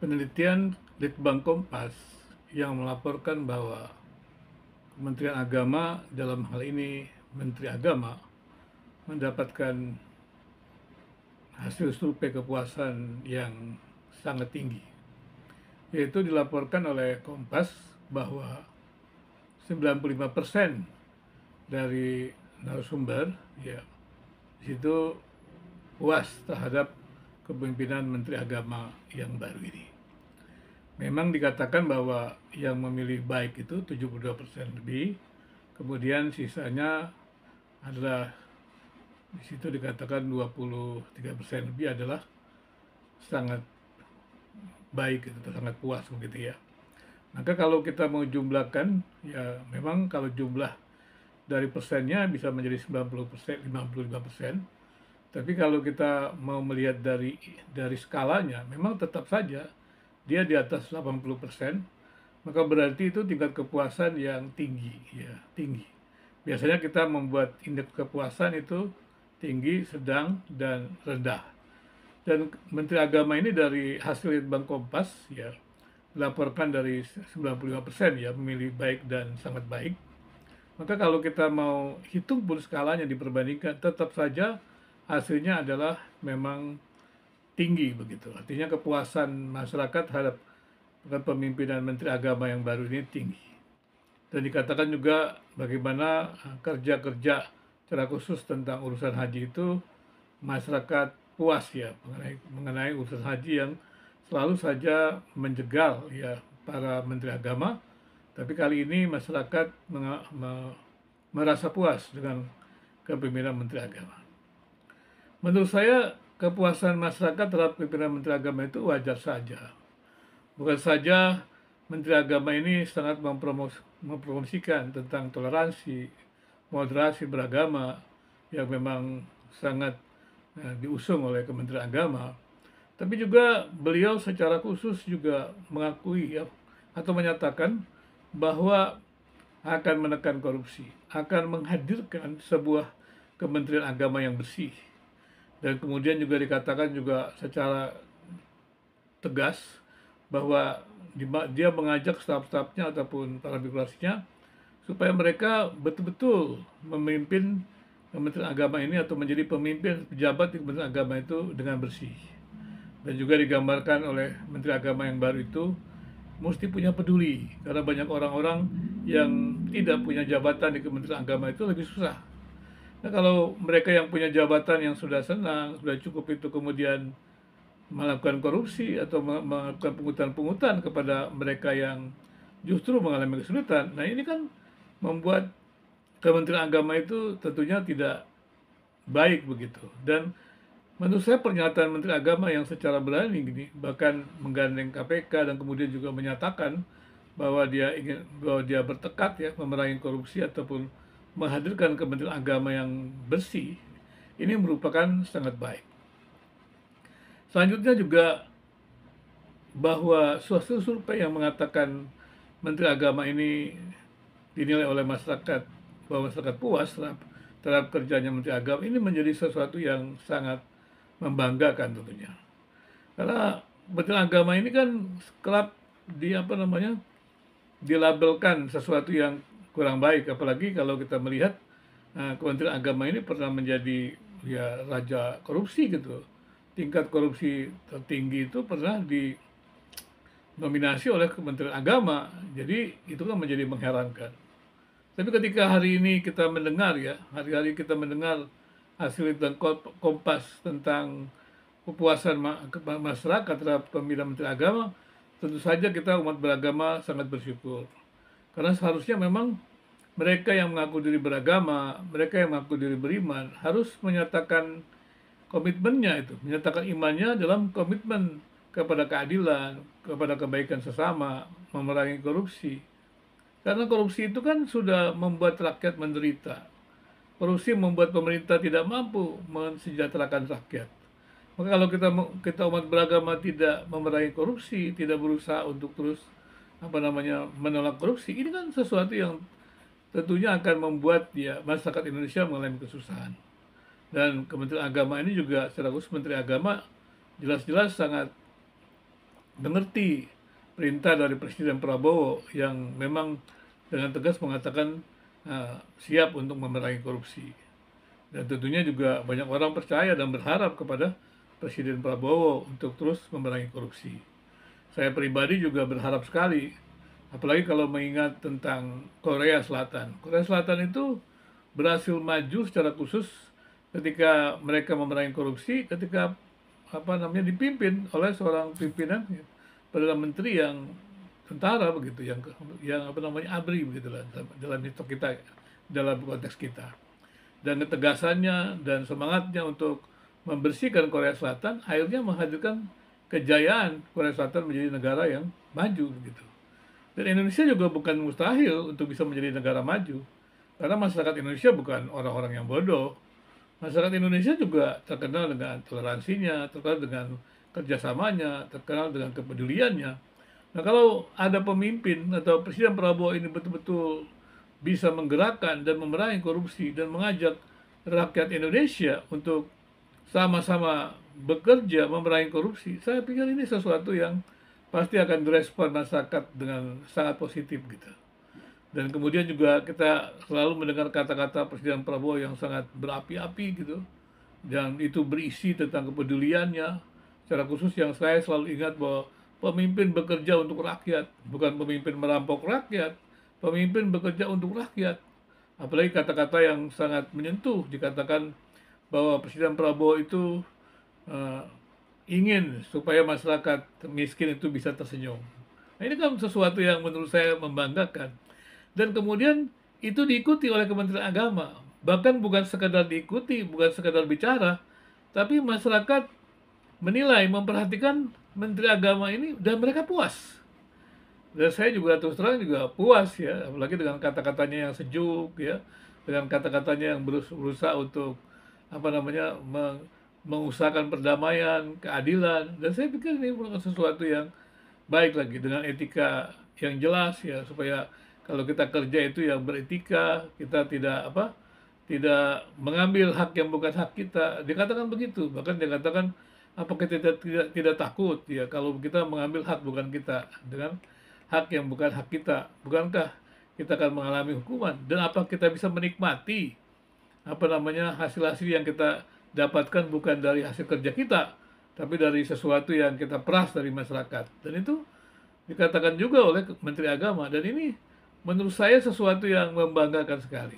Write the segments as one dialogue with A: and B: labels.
A: Penelitian Litbang Kompas yang melaporkan bahwa Kementerian Agama, dalam hal ini Menteri Agama, mendapatkan hasil survei kepuasan yang sangat tinggi. Yaitu dilaporkan oleh Kompas bahwa 95% dari narasumber ya di situ puas terhadap kepemimpinan Menteri Agama yang baru ini. Memang dikatakan bahwa yang memilih baik itu 72% lebih, kemudian sisanya adalah di situ dikatakan 23% lebih adalah sangat baik atau sangat puas begitu ya. Maka kalau kita mau jumlahkan, ya memang kalau jumlah dari persennya bisa menjadi 90%, 55%. Tapi kalau kita mau melihat dari skalanya, memang tetap saja dia di atas 80%, maka berarti itu tingkat kepuasan yang tinggi, ya, tinggi. Biasanya kita membuat indeks kepuasan itu tinggi, sedang, dan rendah. Dan Menteri Agama ini dari hasil Litbang Kompas, ya, dilaporkan dari 95% ya, memilih baik dan sangat baik. Maka kalau kita mau hitung pun skalanya diperbandingkan, tetap saja hasilnya adalah memang tinggi begitu. Artinya kepuasan masyarakat terhadap kepemimpinan Menteri Agama yang baru ini tinggi. Dan dikatakan juga bagaimana kerja-kerja secara khusus tentang urusan haji itu masyarakat puas ya mengenai urusan haji yang selalu saja menjegal ya para Menteri Agama. Tapi kali ini masyarakat merasa puas dengan kepemimpinan Menteri Agama. Menurut saya kepuasan masyarakat terhadap pimpinan Menteri Agama itu wajar saja. Bukan saja Menteri Agama ini sangat mempromosikan tentang toleransi, moderasi beragama yang memang sangat diusung oleh Kementerian Agama, tapi juga beliau secara khusus juga mengakui ya, atau menyatakan bahwa akan menekan korupsi, akan menghadirkan sebuah Kementerian Agama yang bersih. Dan kemudian juga dikatakan juga secara tegas bahwa dia mengajak staf-stafnya ataupun para birokrasinya supaya mereka betul-betul memimpin Kementerian Agama ini atau menjadi pemimpin pejabat di Kementerian Agama itu dengan bersih. Dan juga digambarkan oleh Menteri Agama yang baru itu mesti punya peduli, karena banyak orang-orang yang tidak punya jabatan di Kementerian Agama itu lebih susah. Nah, kalau mereka yang punya jabatan yang sudah senang, sudah cukup itu kemudian melakukan korupsi atau melakukan pungutan-pungutan kepada mereka yang justru mengalami kesulitan. Nah, ini kan membuat Kementerian Agama itu tentunya tidak baik begitu. Dan menurut saya pernyataan Menteri Agama yang secara berani gini, bahkan menggandeng KPK dan kemudian juga menyatakan bahwa dia bertekad ya memerangi korupsi ataupun menghadirkan Kementerian Agama yang bersih, ini merupakan sangat baik. Selanjutnya juga bahwa suatu survei yang mengatakan Menteri Agama ini dinilai oleh masyarakat bahwa masyarakat puas terhadap kerjanya Menteri Agama ini menjadi sesuatu yang sangat membanggakan tentunya. Karena Menteri Agama ini kan kerap dilabelkan sesuatu yang kurang baik, apalagi kalau kita melihat Kementerian Agama ini pernah menjadi ya raja korupsi gitu. Tingkat korupsi tertinggi itu pernah dinominasi oleh Kementerian Agama. Jadi itu kan menjadi mengherankan. Tapi ketika hari ini kita mendengar ya, hari-hari kita mendengar hasil dan Kompas tentang kepuasan masyarakat terhadap pemilihan Menteri Agama, tentu saja kita umat beragama sangat bersyukur. Karena seharusnya memang mereka yang mengaku diri beragama, mereka yang mengaku diri beriman, harus menyatakan komitmennya itu, menyatakan imannya dalam komitmen kepada keadilan, kepada kebaikan sesama, memerangi korupsi. Karena korupsi itu kan sudah membuat rakyat menderita. Korupsi membuat pemerintah tidak mampu mensejahterakan rakyat. Maka kalau kita umat beragama tidak memerangi korupsi, tidak berusaha untuk terus menolak korupsi, ini kan sesuatu yang tentunya akan membuat ya masyarakat Indonesia mengalami kesusahan. Dan Kementerian Agama ini juga secara khusus Menteri Agama jelas-jelas sangat mengerti perintah dari Presiden Prabowo yang memang dengan tegas mengatakan siap untuk memerangi korupsi. Dan tentunya juga banyak orang percaya dan berharap kepada Presiden Prabowo untuk terus memerangi korupsi. Saya pribadi juga berharap sekali, apalagi kalau mengingat tentang Korea Selatan. Korea Selatan itu berhasil maju secara khusus ketika mereka memerangi korupsi, ketika dipimpin oleh seorang pimpinan perdana menteri yang tentara begitu, yang ABRI begitulah dalam hidup kita, dalam konteks kita. Dan ketegasannya dan semangatnya untuk membersihkan Korea Selatan akhirnya menghadirkan kejayaan Korea Selatan menjadi negara yang maju begitu. Dan Indonesia juga bukan mustahil untuk bisa menjadi negara maju. Karena masyarakat Indonesia bukan orang-orang yang bodoh. Masyarakat Indonesia juga terkenal dengan toleransinya, terkenal dengan kerjasamanya, terkenal dengan kepeduliannya. Nah, kalau ada pemimpin atau Presiden Prabowo ini betul-betul bisa menggerakkan dan memerangi korupsi dan mengajak rakyat Indonesia untuk sama-sama bekerja memerangi korupsi, saya pikir ini sesuatu yang pasti akan direspon masyarakat dengan sangat positif gitu. Dan kemudian juga kita selalu mendengar kata-kata Presiden Prabowo yang sangat berapi-api gitu. Dan itu berisi tentang kepeduliannya. Secara khusus yang saya selalu ingat bahwa pemimpin bekerja untuk rakyat, bukan pemimpin merampok rakyat. Pemimpin bekerja untuk rakyat. Apalagi kata-kata yang sangat menyentuh, dikatakan bahwa Presiden Prabowo itu ingin supaya masyarakat miskin itu bisa tersenyum. Nah, ini kan sesuatu yang menurut saya membanggakan. Dan kemudian itu diikuti oleh Kementerian Agama. Bahkan bukan sekadar diikuti, bukan sekadar bicara, tapi masyarakat menilai, memperhatikan Menteri Agama ini dan mereka puas. Dan saya juga terus terang juga puas ya, apalagi dengan kata-katanya yang sejuk ya, dengan kata-katanya yang berusaha untuk mengusahakan perdamaian, keadilan. Dan saya pikir ini merupakan sesuatu yang baik lagi dengan etika yang jelas ya, supaya kalau kita kerja itu yang beretika, kita tidak mengambil hak yang bukan hak kita. Dikatakan begitu, bahkan dikatakan apakah kita tidak takut ya kalau kita mengambil hak bukan kita dengan hak yang bukan hak kita, bukankah kita akan mengalami hukuman? Dan apa kita bisa menikmati hasil-hasil yang kita dapatkan bukan dari hasil kerja kita, tapi dari sesuatu yang kita peras dari masyarakat. Dan itu dikatakan juga oleh Menteri Agama, dan ini menurut saya sesuatu yang membanggakan sekali.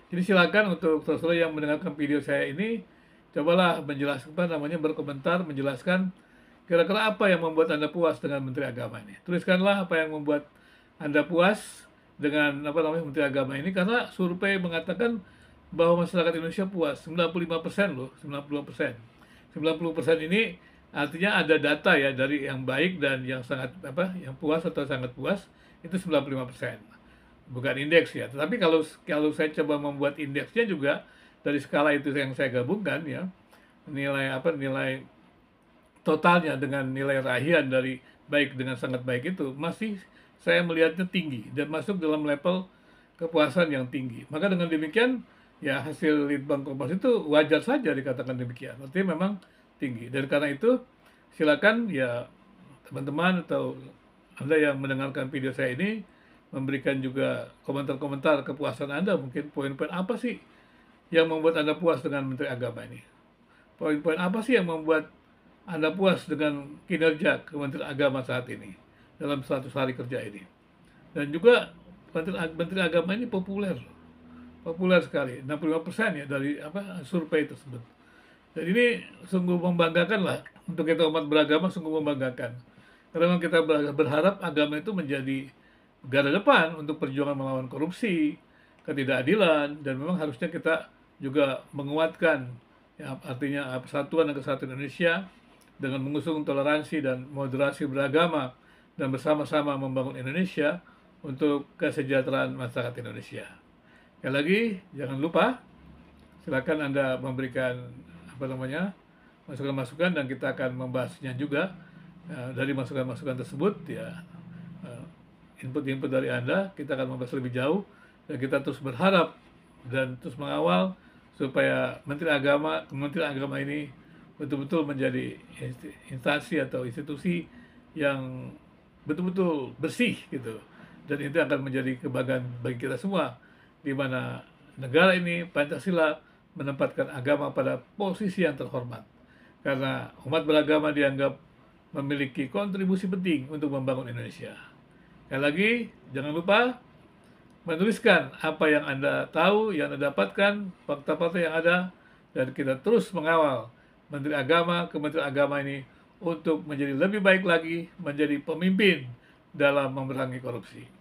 A: Jadi silakan untuk saudara yang mendengarkan video saya ini, cobalah menjelaskan berkomentar, menjelaskan kira-kira apa yang membuat Anda puas dengan Menteri Agama ini. Tuliskanlah apa yang membuat Anda puas dengan Menteri Agama ini, karena survei mengatakan bahwa masyarakat Indonesia puas, 95% loh, 95%. 90% ini artinya ada data ya dari yang baik dan yang sangat yang puas atau sangat puas, itu 95%. Bukan indeks ya. Tetapi kalau saya coba membuat indeksnya juga dari skala itu yang saya gabungkan ya, nilai totalnya dengan nilai raihan dari baik dengan sangat baik itu masih saya melihatnya tinggi dan masuk dalam level kepuasan yang tinggi. Maka dengan demikian ya hasil Litbang Kompas itu wajar saja dikatakan demikian. Artinya memang tinggi. Dan karena itu silakan ya teman-teman atau Anda yang mendengarkan video saya ini memberikan juga komentar-komentar kepuasan Anda. Mungkin poin-poin apa sih yang membuat Anda puas dengan Menteri Agama ini? Poin-poin apa sih yang membuat Anda puas dengan kinerja Kementerian Agama saat ini dalam 100 hari kerja ini? Dan juga Menteri Agama ini populer sekali, 65% ya dari survei tersebut. Dan ini sungguh membanggakan lah untuk kita umat beragama, sungguh membanggakan. Karena kita berharap agama itu menjadi garda depan untuk perjuangan melawan korupsi, ketidakadilan, dan memang harusnya kita juga menguatkan ya, artinya persatuan dan kesatuan Indonesia dengan mengusung toleransi dan moderasi beragama dan bersama-sama membangun Indonesia untuk kesejahteraan masyarakat Indonesia. Sekali lagi, jangan lupa silakan Anda memberikan masukan-masukan dan kita akan membahasnya juga. Dari masukan-masukan tersebut ya, input-input dari Anda kita akan membahas lebih jauh, dan kita terus berharap dan terus mengawal supaya Kementerian Agama ini betul-betul menjadi instansi atau institusi yang betul-betul bersih gitu. Dan itu akan menjadi kebanggaan bagi kita semua, di mana negara ini Pancasila menempatkan agama pada posisi yang terhormat. Karena umat beragama dianggap memiliki kontribusi penting untuk membangun Indonesia. Sekali lagi, jangan lupa menuliskan apa yang Anda tahu, yang Anda dapatkan, fakta-fakta yang ada, dan kita terus mengawal Menteri Agama, Kementerian Agama ini untuk menjadi lebih baik lagi, menjadi pemimpin dalam memerangi korupsi.